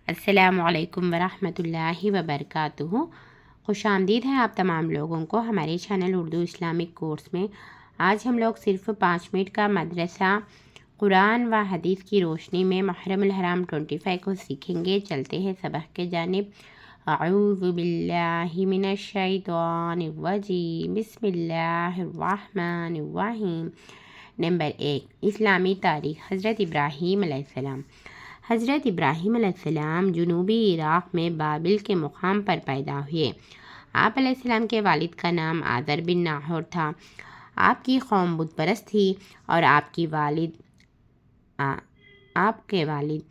السلام علیکم ورحمۃ اللہ وبرکاتہ۔ خوش آمدید ہے آپ تمام لوگوں کو ہمارے چینل اردو اسلامک کورس میں۔ آج ہم لوگ صرف 5 منٹ کا مدرسہ قرآن و حدیث کی روشنی میں محرم الحرام 25 کو سیکھیں گے۔ چلتے ہیں سبق کے جانب۔ اعوذ باللہ من الشیطان الرجیم، بسم اللہ الرحمن الرحیم۔ نمبر 1، اسلامی تاریخ۔ حضرت ابراہیم علیہ السلام۔ حضرت ابراہیم علیہ السلام جنوبی عراق میں بابل کے مقام پر پیدا ہوئے۔ آپ علیہ السلام کے والد کا نام آذر بن ناہور تھا۔ آپ کی قوم بت پرست تھی اور آپ کے والد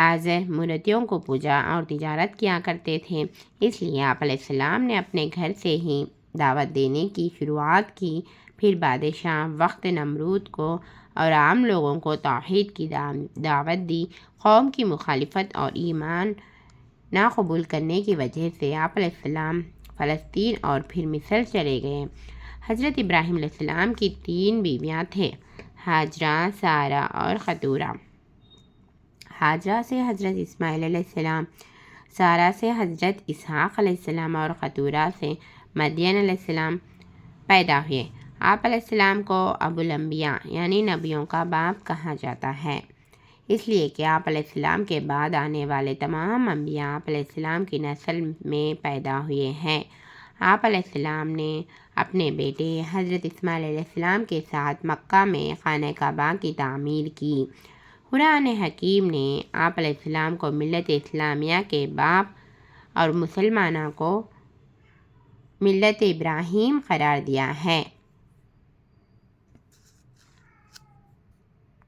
آذر مورتیوں کو پوجا اور تجارت کیا کرتے تھے۔ اس لیے آپ علیہ السلام نے اپنے گھر سے ہی دعوت دینے کی شروعات کی۔ پھر بادشاہ وقت نمرود کو اور عام لوگوں کو توحید کی دعوت دی۔ قوم کی مخالفت اور ایمان نہ قبول کرنے کی وجہ سے آپ علیہ السلام فلسطین اور پھر مصر چلے گئے۔ حضرت ابراہیم علیہ السلام کی 3 بیویاں تھیں، ہاجرہ، سارہ اور خطورہ۔ ہاجرہ سے حضرت اسماعیل علیہ السلام، سارہ سے حضرت اسحاق علیہ السلام اور خطورہ سے مدین علیہ السلام پیدا ہوئے۔ آپ علیہ السلام کو ابو الانبیاء یعنی نبیوں کا باپ کہا جاتا ہے، اس لیے کہ آپ علیہ السلام کے بعد آنے والے تمام انبیاء آپ علیہ السلام کی نسل میں پیدا ہوئے ہیں۔ آپ علیہ السلام نے اپنے بیٹے حضرت اسماعیل علیہ السلام کے ساتھ مکہ میں خانہ کعبہ کی تعمیر کی۔ قرآن حکیم نے آپ علیہ السلام کو ملت اسلامیہ کے باپ اور مسلمانوں کو ملت ابراہیم قرار دیا ہے۔